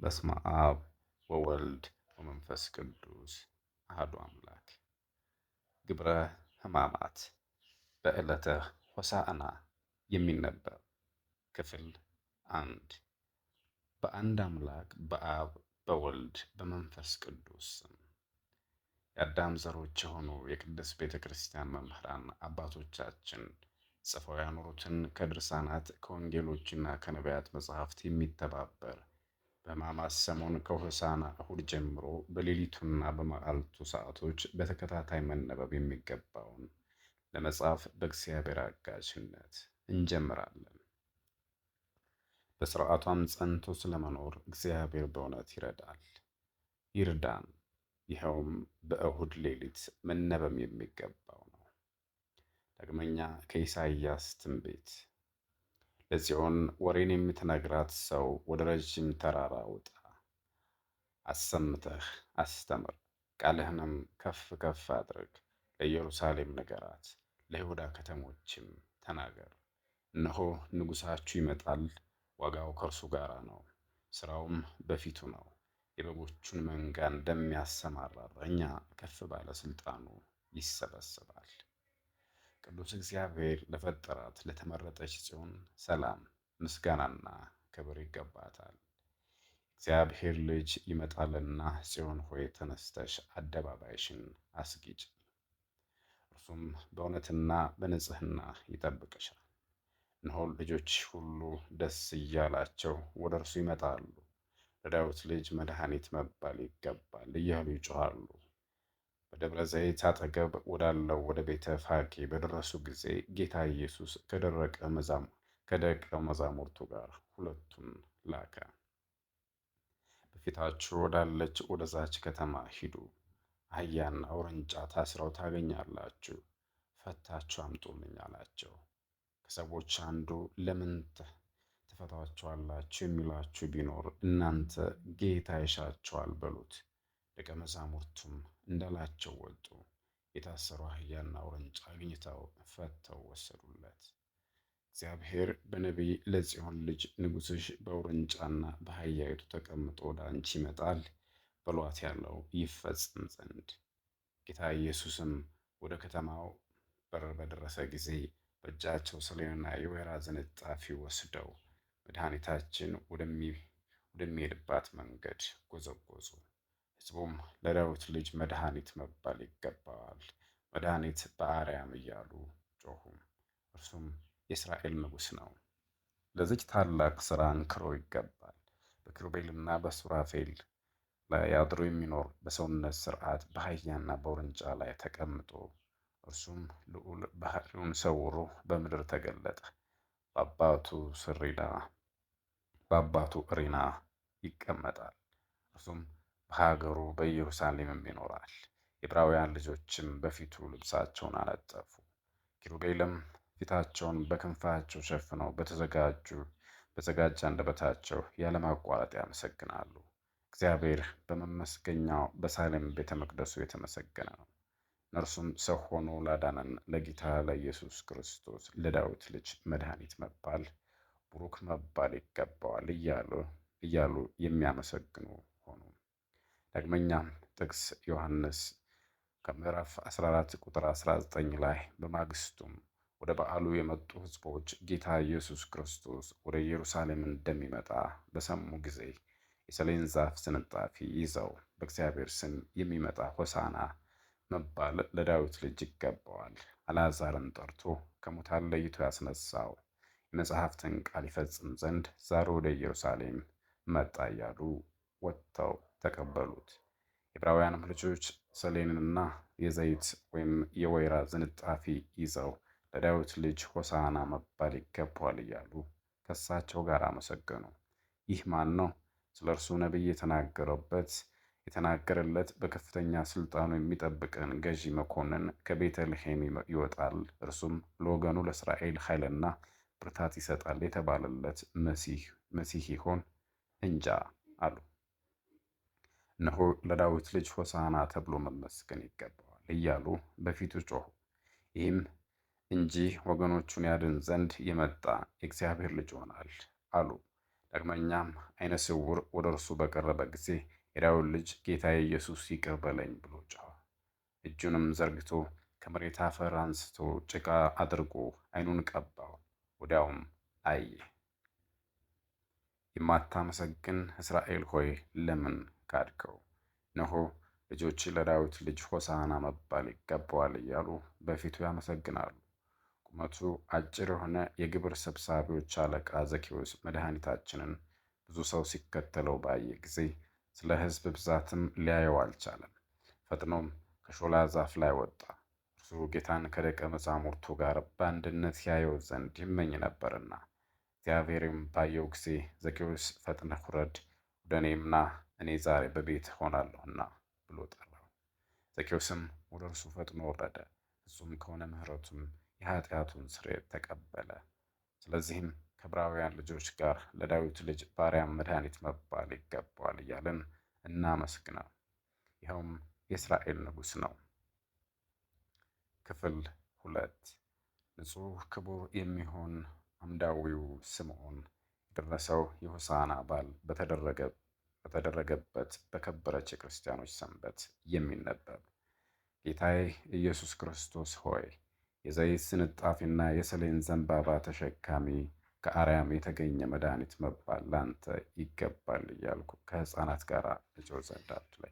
በስመ አብ ወወልድ ወመንፈስ ቅዱስ አሐዱ አምላክ። ግብረ ሕማማት በዕለተ ሆሳዕና የሚነበብ ክፍል 1። በአንድ አምላክ በአብ በወልድ በመንፈስ ቅዱስ ስም። የአዳም ዘሮች የሆኑ የቅድስት ቤተ ክርስቲያን መምህራን አባቶቻችን ጽፈው ያኖሩትን ከድርሳናት ከወንጌሎችና ከነቢያት መጻሕፍት የሚተባበር በሕማማት ሰሞን ከሆሳዕና እሁድ ጀምሮ በሌሊቱና በመዓልቱ ሰዓቶች በተከታታይ መነበብ የሚገባውን ለመጻፍ በእግዚአብሔር አጋዥነት እንጀምራለን። በሥርዓቷም ጸንቶ ስለመኖር እግዚአብሔር በእውነት ይርዳን። ይኸውም በእሁድ ሌሊት መነበብ የሚገባው ነው። ዳግመኛ ከኢሳይያስ ትንቢት ለጽዮን ወሬን የምትነግራት ሰው ወደ ረዥም ተራራ ውጣ፣ አሰምተህ አስተምር፣ ቃልህንም ከፍ ከፍ አድርግ። ለኢየሩሳሌም ንገራት፣ ለይሁዳ ከተሞችም ተናገር። እነሆ ንጉሣችሁ ይመጣል፣ ዋጋው ከእርሱ ጋር ነው፣ ሥራውም በፊቱ ነው። የበጎቹን መንጋ እንደሚያሰማራ እረኛ ከፍ ባለ ሥልጣኑ ይሰበስባል። ቅዱስ እግዚአብሔር ለፈጠራት ለተመረጠች ጽዮን ሰላም፣ ምስጋናና ክብር ይገባታል። እግዚአብሔር ልጅ ይመጣልና ጽዮን ሆይ ተነስተሽ አደባባይሽን አስጊጭ። እርሱም በእውነትና በንጽሕና ይጠብቅሻል። እነሆ ልጆች ሁሉ ደስ እያላቸው ወደ እርሱ ይመጣሉ፣ ለዳዊት ልጅ መድኃኒት መባል ይገባል እያሉ ይጮኻሉ። በደብረ ዘይት አጠገብ ወዳለው ወደ ቤተ ፋጌ በደረሱ ጊዜ ጌታ ኢየሱስ ከደቀ መዛሙርቱ ጋር ሁለቱን ላከ። በፊታችሁ ወዳለች ወደዛች ከተማ ሂዱ፣ አህያና ውርንጫ ታስረው ታገኛላችሁ፣ ፈታችሁ አምጡልኝ አላቸው። ከሰዎች አንዱ ለምን ትፈቷቸዋላችሁ የሚላችሁ ቢኖር እናንተ ጌታ ይሻቸዋል በሉት። ደቀ መዛሙርቱም እንዳላቸው ወጡ። የታሰሩ አህያና ውርንጫ አግኝተው ፈተው ወሰዱለት። እግዚአብሔር በነቢይ ለጽዮን ልጅ ንጉሥሽ በውርንጫና በአህያይቱ ተቀምጦ ወደ አንቺ ይመጣል በሏት ያለው ይፈጸም ዘንድ። ጌታ ኢየሱስም ወደ ከተማው በር በደረሰ ጊዜ በእጃቸው ሰሌንና የወይራ ዝንጣፊ ወስደው መድኃኒታችን ወደሚሄድባት መንገድ ጎዘጎዙ። ሕዝቡም ለዳዊት ልጅ መድኃኒት መባል ይገባዋል፣ መድኃኒት በአርያም እያሉ ጮኹ። እርሱም የእስራኤል ንጉሥ ነው። ለዚች ታላቅ ሥራ አንክሮ ይገባል። በኪሩቤልና በሱራፌል ላይ አድሮ የሚኖር በሰውነት ሥርዓት በአህያና በውርንጫ ላይ ተቀምጦ እርሱም ልዑል ባሕሪውን ሰውሮ በምድር ተገለጠ። በአባቱ እሪና ይቀመጣል። እርሱም በሀገሩ በኢየሩሳሌምም ይኖራል። የዕብራውያን ልጆችም በፊቱ ልብሳቸውን አነጠፉ። ኪሩቤልም ፊታቸውን በክንፋቸው ሸፍነው በተዘጋጀ አንደበታቸው ያለማቋረጥ ያመሰግናሉ። እግዚአብሔር በመመስገኛው በሳሌም ቤተ መቅደሱ የተመሰገነ ነው። እነርሱም ሰው ሆኖ ላዳነን ለጌታ ለኢየሱስ ክርስቶስ ለዳዊት ልጅ መድኃኒት መባል ቡሩክ መባል ይገባዋል እያሉ የሚያመሰግኑ ሆኑ። ዳግመኛም ጥቅስ ዮሐንስ ከምዕራፍ 14 ቁጥር 19 ላይ በማግስቱም ወደ በዓሉ የመጡ ሕዝቦች ጌታ ኢየሱስ ክርስቶስ ወደ ኢየሩሳሌም እንደሚመጣ በሰሙ ጊዜ የሰሌን ዛፍ ዝንጣፊ ይዘው በእግዚአብሔር ስም የሚመጣ ሆሳዕና መባል ለዳዊት ልጅ ይገባዋል፣ አልዓዛርን ጠርቶ ከሙታን ለይቶ ያስነሳው የመጽሐፍትን ቃል ይፈጽም ዘንድ ዛሬ ወደ ኢየሩሳሌም መጣ እያሉ ወጥተው ተቀበሉት። የዕብራውያንም ልጆች ሰሌንና የዘይት ወይም የወይራ ዝንጣፊ ይዘው ለዳዊት ልጅ ሆሳዕና መባል ይገባዋል እያሉ ከእሳቸው ጋር አመሰገኑ። ይህ ማን ነው? ስለ እርሱ ነቢይ የተናገረለት በከፍተኛ ስልጣኑ የሚጠብቀን ገዢ መኮንን ከቤተልሔም ይወጣል፣ እርሱም ለወገኑ ለእስራኤል ኃይልና ብርታት ይሰጣል የተባለለት መሲህ ይሆን? እንጃ አሉ። እነሆ ለዳዊት ልጅ ሆሳዕና ተብሎ መመስገን ይገባዋል እያሉ በፊቱ ጮኹ። ይህም እንጂ ወገኖቹን ያድን ዘንድ የመጣ የእግዚአብሔር ልጅ ይሆናል አሉ። ዳግመኛም ዓይነ ስውር ወደ እርሱ በቀረበ ጊዜ የዳዊት ልጅ ጌታዬ ኢየሱስ ይቅር በለኝ ብሎ ጮኸ። እጁንም ዘርግቶ ከመሬት አፈር አንስቶ ጭቃ አድርጎ ዓይኑን ቀባው። ወዲያውም አየ። የማታመሰግን እስራኤል ሆይ ለምን ካድከው? እነሆ ልጆች ለዳዊት ልጅ ሆሳዕና መባል ይገባዋል እያሉ በፊቱ ያመሰግናሉ። ቁመቱ አጭር የሆነ የግብር ሰብሳቢዎች አለቃ ዘኬዎስ መድኃኒታችንን ብዙ ሰው ሲከተለው ባየ ጊዜ ስለ ሕዝብ ብዛትም ሊያየው አልቻለም። ፈጥኖም ከሾላ ዛፍ ላይ ወጣ። እርሱ ጌታን ከደቀ መዛሙርቱ ጋር በአንድነት ያየው ዘንድ ይመኝ ነበርና። እግዚአብሔርም ባየው ጊዜ ዘኬዎስ ፈጥነህ ውረድ፣ ወደ እኔም ና፣ እኔ ዛሬ በቤት ሆናለሁና ብሎ ጠራው። ዘኬዎስም ወደ እርሱ ፈጥኖ ወረደ። ፍጹም ከሆነ ምሕረቱም የኃጢአቱን ስርየት ተቀበለ። ስለዚህም ከዕብራውያን ልጆች ጋር ለዳዊት ልጅ ባሪያም መድኃኒት መባል ይገባዋል እያልን እናመስግነው። ይኸውም የእስራኤል ንጉሥ ነው። ክፍል 2 ንጹሕ ክቡር የሚሆን አምዳዊው ስምዖን የደረሰው የሆሳዕና በዓል በተደረገበት በከበረች የክርስቲያኖች ሰንበት የሚነበብ። ጌታዬ ኢየሱስ ክርስቶስ ሆይ የዘይት ስንጣፊና የሰሌን ዘንባባ ተሸካሚ ከአርያም የተገኘ መድኃኒት መባል ላንተ ይገባል እያልኩ ከሕፃናት ጋር እጮህ ዘንድ አትለኝ።